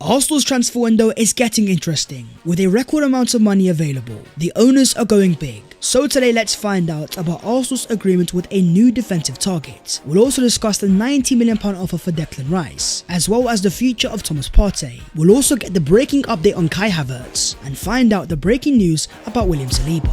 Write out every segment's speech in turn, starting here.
Arsenal's transfer window is getting interesting. With a record amount of money available, the owners are going big. So today let's find out about Arsenal's agreement with a new defensive target. We'll also discuss the £90 million offer for Declan Rice, as well as the future of Thomas Partey. We'll also get the breaking update on Kai Havertz, and find out the breaking news about William Saliba.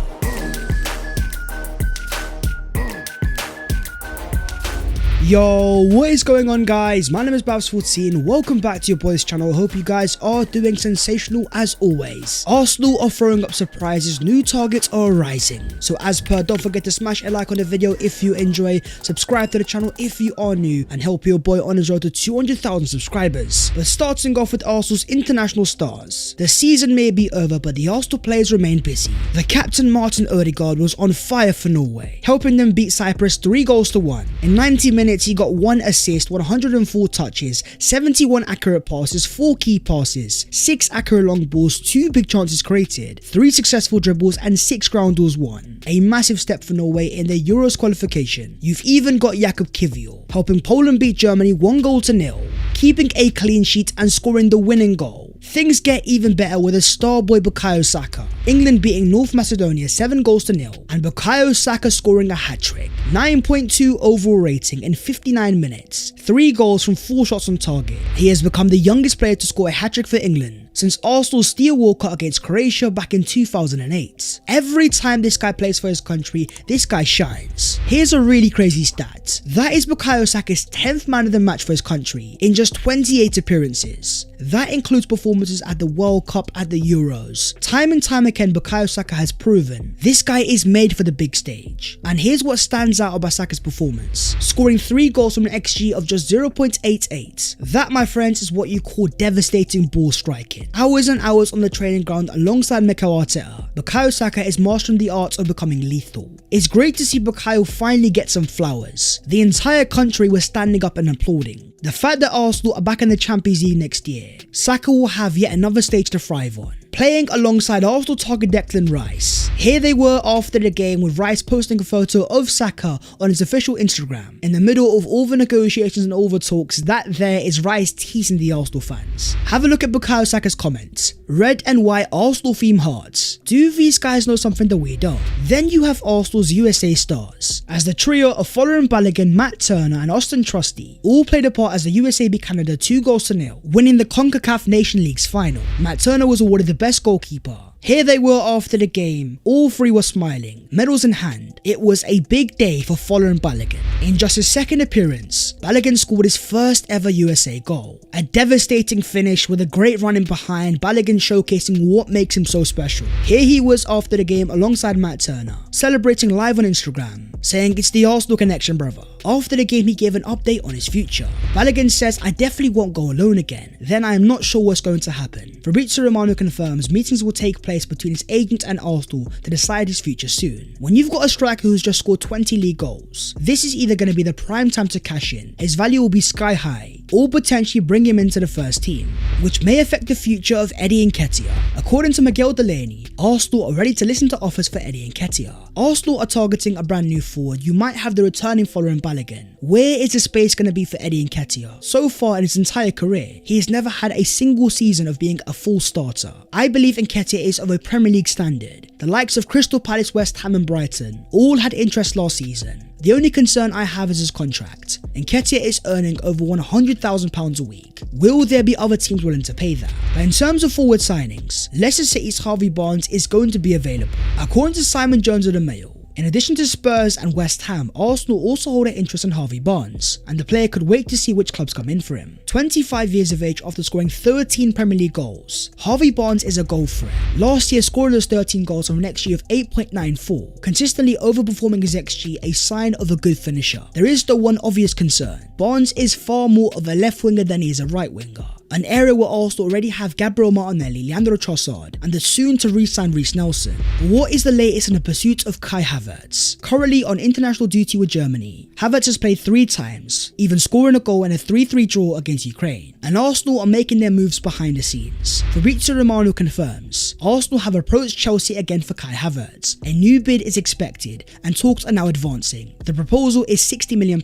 Yo, what is going on guys? My name is Babs14, welcome back to your boys channel. Hope you guys are doing sensational as always. Arsenal are throwing up surprises, new targets are rising. So as per, don't forget to smash a like on the video if you enjoy, subscribe to the channel if you are new, and help your boy on his road to 200,000 subscribers. But starting off with Arsenal's international stars. The season may be over, but the Arsenal players remain busy. The captain Martin Odegaard was on fire for Norway, helping them beat Cyprus 3-1. In 90 minutes, he got 1 assist, 104 touches, 71 accurate passes, 4 key passes, 6 accurate long balls, 2 big chances created, 3 successful dribbles and 6 ground duels won. A massive step for Norway in their Euros qualification. You've even got Jakub Kiwior helping Poland beat Germany 1-0, keeping a clean sheet and scoring the winning goal. Things get even better with a star boy Bukayo Saka. England beating North Macedonia 7-0 and Bukayo Saka scoring a hat-trick. 9.2 overall rating in 59 minutes, 3 goals from 4 shots on target. He has become the youngest player to score a hat-trick for England since Arsenal's Steel Walker against Croatia back in 2008. Every time this guy plays for his country, this guy shines. Here's a really crazy stat. That is Bukayo Saka's 10th man of the match for his country in just 28 appearances. That includes performances at the World Cup, at the Euros. Time and time again, Bukayo Saka has proven this guy is made for the big stage. And here's what stands out about Saka's performance. Scoring 3 goals from an XG of just 0.88. That, my friends, is what you call devastating ball striking. Hours and hours on the training ground alongside Mikel Arteta, Bukayo Saka is mastering the art of becoming lethal. It's great to see Bukayo finally get some flowers. The entire country was standing up and applauding. The fact that Arsenal are back in the Champions League next year, Saka will have yet another stage to thrive on, playing alongside Arsenal target Declan Rice. Here they were after the game, with Rice posting a photo of Saka on his official Instagram. In the middle of all the negotiations and all the talks, that there is Rice teasing the Arsenal fans. Have a look at Bukayo Saka's comments. Red and white Arsenal theme hearts. Do these guys know something that we don't? Then you have Arsenal's USA stars, as the trio of Balogun, Matt Turner and Austin Trusty all played a part as the USA beat Canada 2-0, winning the CONCACAF Nation League's final. Matt Turner was awarded the best goalkeeper. Here they were after the game, all three were smiling, medals in hand. It was a big day for Balogun. In just his second appearance, Balogun scored his first ever USA goal. A devastating finish with a great run in behind, Balogun showcasing what makes him so special. Here he was after the game alongside Matt Turner, celebrating live on Instagram, saying it's the Arsenal connection, brother. After the game, he gave an update on his future. Balogun says, "I definitely won't go alone again. Then I am not sure what's going to happen." Fabrizio Romano confirms meetings will take place between his agent and Arsenal to decide his future soon. When you've got a striker who's just scored 20 league goals, this is either going to be the prime time to cash in, his value will be sky high, or potentially bring him into the first team, which may affect the future of Eddie Nketiah. According to Miguel Delaney, Arsenal are ready to listen to offers for Eddie Nketiah. Arsenal are targeting a brand new forward. You might have the returning following Balogun. Where is the space going to be for Eddie Nketiah? So far in his entire career, he has never had a single season of being a full starter. I believe Nketiah is of a Premier League standard. The likes of Crystal Palace, West Ham and Brighton all had interest last season. The only concern I have is his contract. Nketiah is earning over £100,000 a week. Will there be other teams willing to pay that? But in terms of forward signings, Leicester City's Harvey Barnes is going to be available. According to Simon Jones of the Mail, in addition to Spurs and West Ham, Arsenal also hold an interest in Harvey Barnes, and the player could wait to see which clubs come in for him. 25 years of age after scoring 13 Premier League goals, Harvey Barnes is a goal threat. Last year scoring those 13 goals from an XG of 8.94, consistently overperforming his XG, a sign of a good finisher. There is though one obvious concern. Barnes is far more of a left winger than he is a right winger, an area where Arsenal already have Gabriel Martinelli, Leandro Trossard and the soon to re-sign Reiss Nelson. But what is the latest in the pursuit of Kai Havertz? Currently on international duty with Germany, Havertz has played 3 times, even scoring a goal in a 3-3 draw against Ukraine, and Arsenal are making their moves behind the scenes. Fabrizio Romano confirms Arsenal have approached Chelsea again for Kai Havertz. A new bid is expected and talks are now advancing. The proposal is £60 million.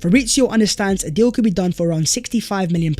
Fabrizio understands a deal could be done for around £65 million.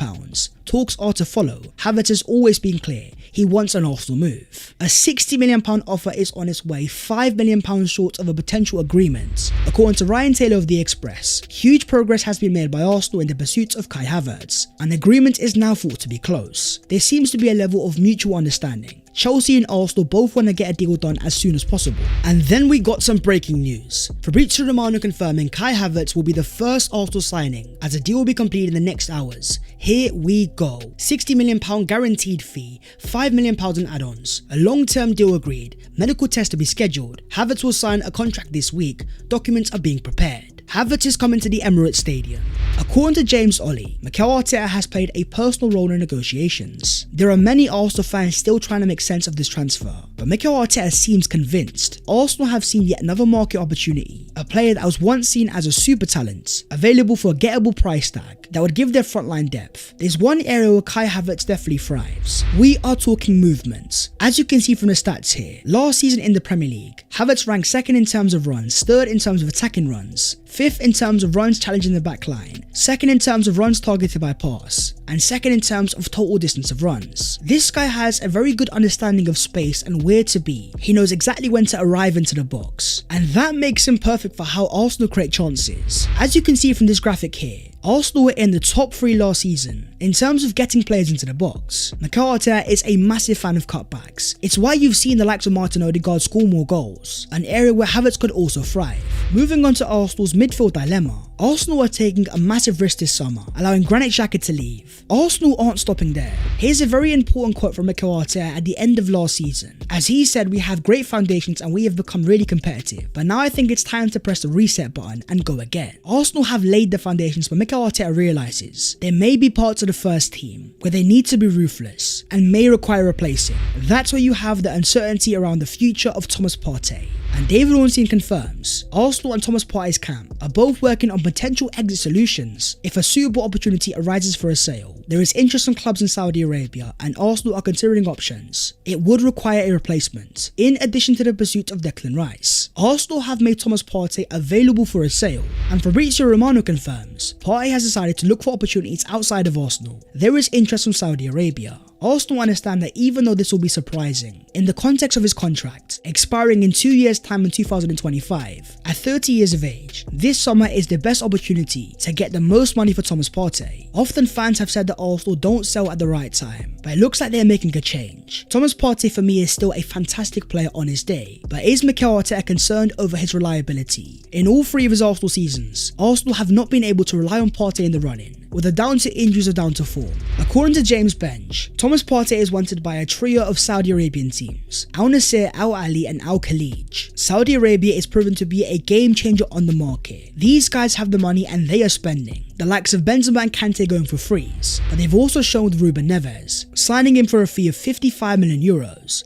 talks are to follow. Havertz has always been clear he wants an Arsenal move. A £60 million offer is on its way, £5 million short of a potential agreement. According to Ryan Taylor of The Express, huge progress has been made by Arsenal in the pursuit of Kai Havertz. An agreement is now thought to be close. There seems to be a level of mutual understanding. Chelsea and Arsenal both want to get a deal done as soon as possible. And then we got some breaking news. Fabrizio Romano confirming Kai Havertz will be the first Arsenal signing, as a deal will be completed in the next hours. Here we go. £60 million guaranteed fee, £5 million in add-ons, a long-term deal agreed, medical test to be scheduled. Havertz will sign a contract this week, documents are being prepared. Havertz is coming to the Emirates Stadium. According to James Ollie, Mikel Arteta has played a personal role in negotiations. There are many Arsenal fans still trying to make sense of this transfer, but Mikel Arteta seems convinced. Arsenal have seen yet another market opportunity, a player that was once seen as a super talent, available for a gettable price tag that would give their frontline depth. There's one area where Kai Havertz definitely thrives. We are talking movement. As you can see from the stats here, last season in the Premier League, Havertz ranked 2nd in terms of runs, 3rd in terms of attacking runs, 5th in terms of runs challenging the back line, 2nd in terms of runs targeted by pass, and 2nd in terms of total distance of runs. This guy has a very good understanding of space and where to be. He knows exactly when to arrive into the box, and that makes him perfect for how Arsenal create chances. As you can see from this graphic here, Arsenal were in the top 3 last season in terms of getting players into the box. Mikel Arteta is a massive fan of cutbacks. It's why you've seen the likes of Martin Odegaard score more goals, an area where Havertz could also thrive. Moving on to Arsenal's midfield dilemma. Arsenal are taking a massive risk this summer, allowing Granit Xhaka to leave. Arsenal aren't stopping there. Here's a very important quote from Mikel Arteta at the end of last season. As he said, "We have great foundations and we have become really competitive, but now I think it's time to press the reset button and go again." Arsenal have laid the foundations, but Mikel Arteta realises there may be parts of the first team where they need to be ruthless and may require replacing. That's where you have the uncertainty around the future of Thomas Partey. And David Ornstein confirms Arsenal and Thomas Partey's camp are both working on potential exit solutions if a suitable opportunity arises for a sale. There is interest from clubs in Saudi Arabia and Arsenal are considering options. It would require a replacement, in addition to the pursuit of Declan Rice. Arsenal have made Thomas Partey available for a sale, and Fabrizio Romano confirms Partey has decided to look for opportunities outside of Arsenal. There is interest from Saudi Arabia. Arsenal understand that even though this will be surprising, in the context of his contract, expiring in 2 years' time in 2025, at 30 years of age, this summer is the best opportunity to get the most money for Thomas Partey. Often fans have said that Arsenal don't sell at the right time, but it looks like they're making a change. Thomas Partey for me is still a fantastic player on his day, but is Mikel Arteta concerned over his reliability? In all 3 of his Arsenal seasons, Arsenal have not been able to rely on Partey in the running, whether down to injuries or down to form. According to James Bench, Thomas Partey is wanted by a trio of Saudi Arabian teams, Al Nassr, Al Ahly and Al Khalij. Saudi Arabia is proven to be a game changer on the market. These guys have the money and they are spending. The likes of Benzema and Kante going for frees, but they've also shown with Ruben Neves, signing him for a fee of €55 million.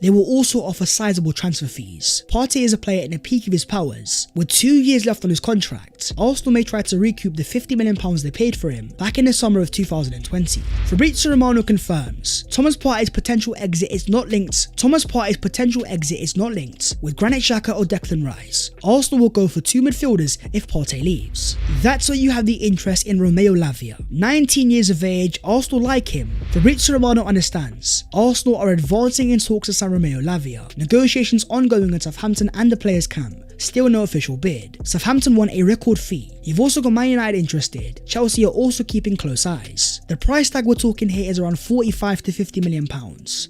They will also offer sizable transfer fees. Partey is a player in the peak of his powers. With 2 years left on his contract, Arsenal may try to recoup the £50 million they paid for him back in the summer of 2020. Fabrizio Romano confirms Thomas Partey's potential exit is not linked with Granit Xhaka or Declan Rice. Arsenal will go for 2 midfielders if Partey leaves. That's where you have the interest in Romeo Lavia. 19 years of age, Arsenal like him. Fabrizio Romano understands Arsenal are advancing in talks to sign Romeo Lavia. Negotiations ongoing at Southampton and the players' camp. Still no official bid. Southampton won a record fee. You've also got Man United interested. Chelsea are also keeping close eyes. The price tag we're talking here is around £45 to £50 million.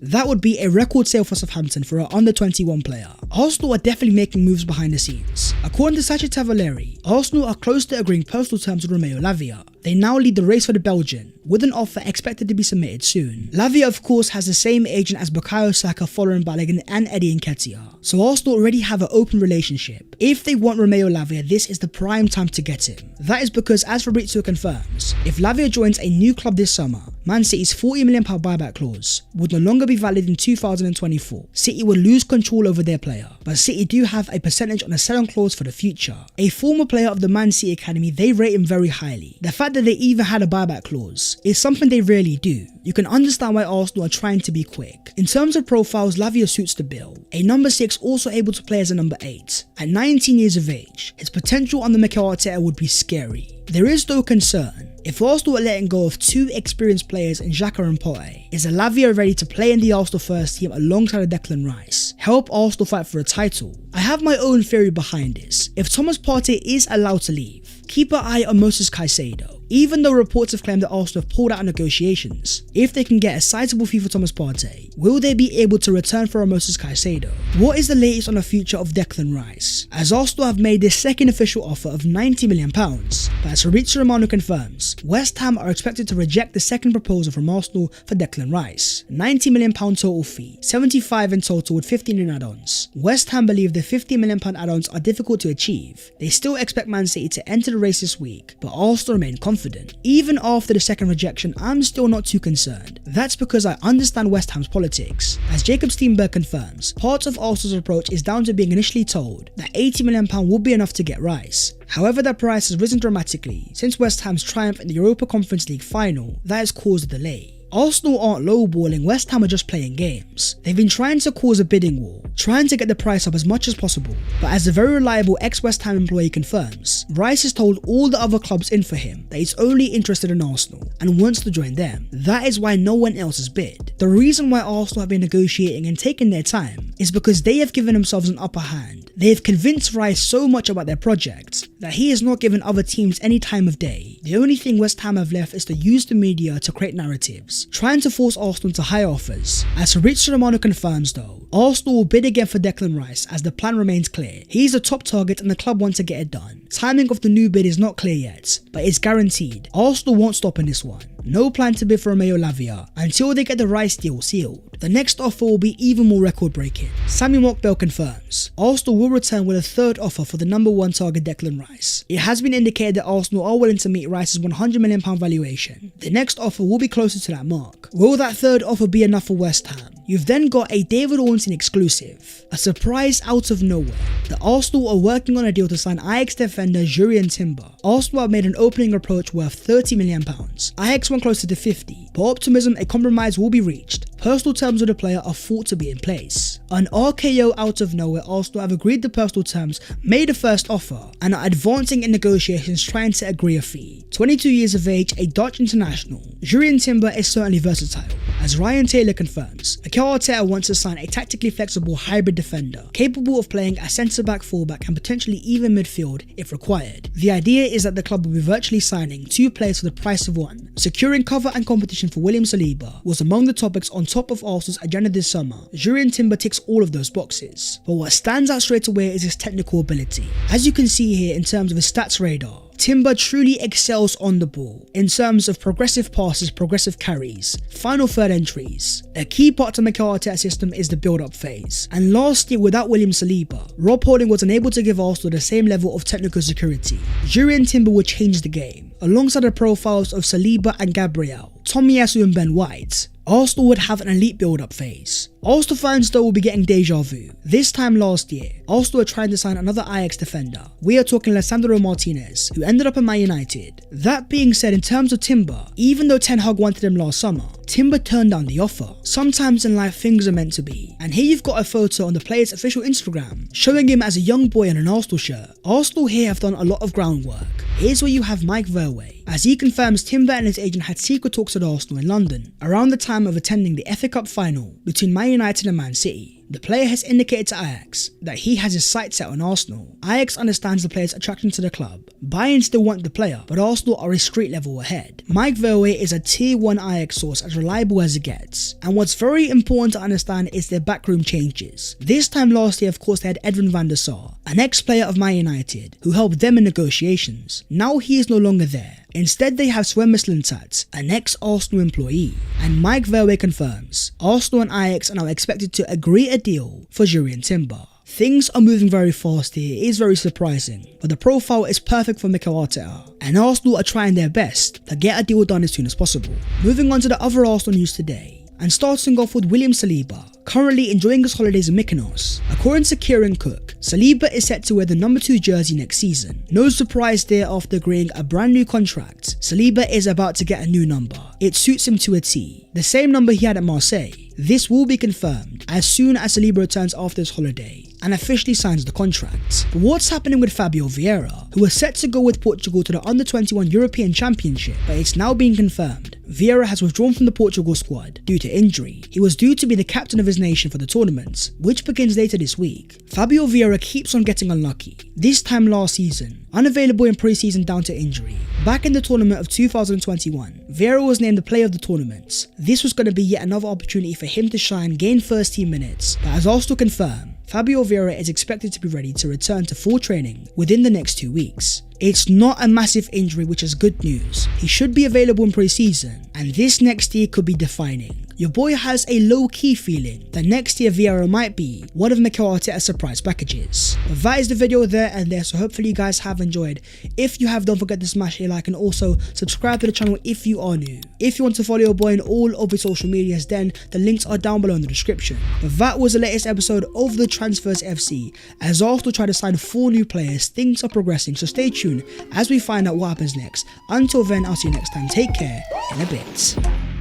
That would be a record sale for Southampton for an under 21 player. Arsenal are definitely making moves behind the scenes. According to Sacha Tavaleri, Arsenal are close to agreeing personal terms with Romeo Lavia. They now lead the race for the Belgian, with an offer expected to be submitted soon. Lavia of course has the same agent as Bukayo Saka following Balogun and Eddie Nketiah, so Arsenal already have an open relationship. If they want Romeo Lavia, this is the prime time to get him. That is because, as Fabrizio confirms, if Lavia joins a new club this summer, Man City's £40 million buyback clause would no longer be valid in 2024. City would lose control over their player, but City do have a percentage on a sell-on clause for the future. A former player of the Man City academy, they rate him very highly. The fact that they even had a buyback clause is something they rarely do. you can understand why Arsenal are trying to be quick. In terms of profiles, Lavia suits the bill. A number 6 also able to play as a number 8. At 19 years of age, his potential under Mikel Arteta would be scary. There is though concern. If Arsenal are letting go of 2 experienced players in Xhaka and Partey, is Lavia ready to play in the Arsenal first team alongside Declan Rice? Help Arsenal fight for a title? I have my own theory behind this. If Thomas Partey is allowed to leave, keep an eye on Moses Caicedo. Even though reports have claimed that Arsenal have pulled out of negotiations, if they can get a sizable fee for Thomas Partey, will they be able to return for a Moses Caicedo? What is the latest on the future of Declan Rice? As Arsenal have made their second official offer of £90 million, but as Fabrizio Romano confirms, West Ham are expected to reject the second proposal from Arsenal for Declan Rice. £90 million total fee, 75 in total with 15 in add-ons. West Ham believe the £50 million add-ons are difficult to achieve. They still expect Man City to enter the race this week, but Arsenal remain confident. Even after the second rejection, I'm still not too concerned. That's because I understand West Ham's politics. As Jacob Steenberg confirms, part of Arsenal's approach is down to being initially told that £80 million will be enough to get Rice. However, that price has risen dramatically since West Ham's triumph in the Europa Conference League final that has caused a delay. Arsenal aren't lowballing, West Ham are just playing games. They've been trying to cause a bidding war, trying to get the price up as much as possible, but as the very reliable ex-West Ham employee confirms, Rice has told all the other clubs in for him that he's only interested in Arsenal and wants to join them. That is why no one else has bid. The reason why Arsenal have been negotiating and taking their time is because they have given themselves an upper hand. They have convinced Rice so much about their project that he has not given other teams any time of day. The only thing West Ham have left is to use the media to create narratives, trying to force Arsenal to higher offers. As Fabrizio Romano confirms though, Arsenal will bid again for Declan Rice as the plan remains clear. He's a top target and the club wants to get it done. Timing of the new bid is not clear yet, but it's guaranteed. Arsenal won't stop in this one. No plan to bid for Romeo Lavia until they get the Rice deal sealed. The next offer will be even more record-breaking. Sammy Mockbell confirms Arsenal will return with a third offer for the number 1 target Declan Rice. It has been indicated that Arsenal are willing to meet Rice's £100 million valuation. The next offer will be closer to that mark. Will that third offer be enough for West Ham? You've then got a David Ornstein exclusive, a surprise out of nowhere. The Arsenal are working on a deal to sign Ajax defender Jurrien Timber. Arsenal have made an opening approach worth £30 million. Ajax went closer to 50, but optimism a compromise will be reached. Personal terms of the player are thought to be in place. An RKO out of nowhere, Arsenal have agreed the personal terms, made the first offer, and are advancing in negotiations trying to agree a fee. 22 years of age, a Dutch international, Jurrien Timber is certainly versatile. As Ryan Taylor confirms, Mikel Arteta wants to sign a tactically flexible hybrid defender, capable of playing as centre-back, full-back and potentially even midfield if required. The idea is that the club will be virtually signing 2 players for the price of 1. Securing cover and competition for William Saliba was among the topics on top of Arsenal's agenda this summer. Jurrien Timber ticks all of those boxes, but what stands out straight away is his technical ability. As you can see here in terms of his stats radar, Timber truly excels on the ball in terms of progressive passes, progressive carries, final third entries. A key part to Mikel Arteta's system is the build-up phase, and last year without William Saliba, Rob Holding was unable to give Arsenal the same level of technical security. Jurrien Timber would change the game, alongside the profiles of Saliba and Gabriel, Tomiyasu and Ben White. Arsenal would have an elite build-up phase. Arsenal fans though will be getting deja vu. This time last year, Arsenal were trying to sign another Ajax defender. We are talking Lisandro Martinez, who ended up at Man United. That being said, in terms of Timber, even though Ten Hag wanted him last summer, Timber turned down the offer. Sometimes in life things are meant to be. And here you've got a photo on the player's official Instagram, showing him as a young boy in an Arsenal shirt. Arsenal here have done a lot of groundwork. Here's where you have Mike Verwey, as he confirms Timber and his agent had secret talks with Arsenal in London around the time of attending the FA Cup final between Man United and Man City. The player has indicated to Ajax that he has his sights set on Arsenal. Ajax understands the player's attraction to the club. Bayern still want the player, but Arsenal are a street level ahead. Mike Verwey is a tier 1 Ajax source, as reliable as it gets. And what's very important to understand is their backroom changes. This time last year, of course, they had Edwin van der Sar, an ex-player of Man United, who helped them in negotiations. Now he is no longer there. Instead, they have Sven Mislintat, an ex-Arsenal employee, and Mike Verwey confirms Arsenal and Ajax are now expected to agree a deal for Jurrien Timber. Things are moving very fast here, it is very surprising, but the profile is perfect for Mikel Arteta, and Arsenal are trying their best to get a deal done as soon as possible. Moving on to the other Arsenal news today, and starting off with William Saliba. currently enjoying his holidays in Mykonos. According to Kieran Cook, Saliba is set to wear the number 2 jersey next season. No surprise there after agreeing a brand new contract. Saliba is about to get a new number. It suits him to a T, the same number he had at Marseille. This will be confirmed as soon as Saliba returns after his holiday and officially signs the contract. But what's happening with Fabio Vieira, who was set to go with Portugal to the Under-21 European Championship, but it's now being confirmed. Vieira has withdrawn from the Portugal squad due to injury. He was due to be the captain of his nation for the tournament, which begins later this week. Fabio Vieira keeps on getting unlucky. This time last season, unavailable in pre-season down to injury. Back in the tournament of 2021, Vieira was named the player of the tournament. This was going to be yet another opportunity for him to shine, gain first team minutes, but as Arsenal confirm, Fabio Vieira is expected to be ready to return to full training within the next 2 weeks. It's not a massive injury, which is good news. He should be available in pre-season, and this next year could be defining. Your boy has a low-key feeling that next year Vieira might be one of Mikel Arteta's surprise packages. But that is the video there and there, so hopefully you guys have enjoyed. If you have, don't forget to smash a like and also subscribe to the channel if you are new. If you want to follow your boy on all of his social medias, then the links are down below in the description. But that was the latest episode of the Transfers FC. As Arsenal try to sign 4 new players, things are progressing, so stay tuned as we find out what happens next. Until then, I'll see you next time. Take care, in a bit.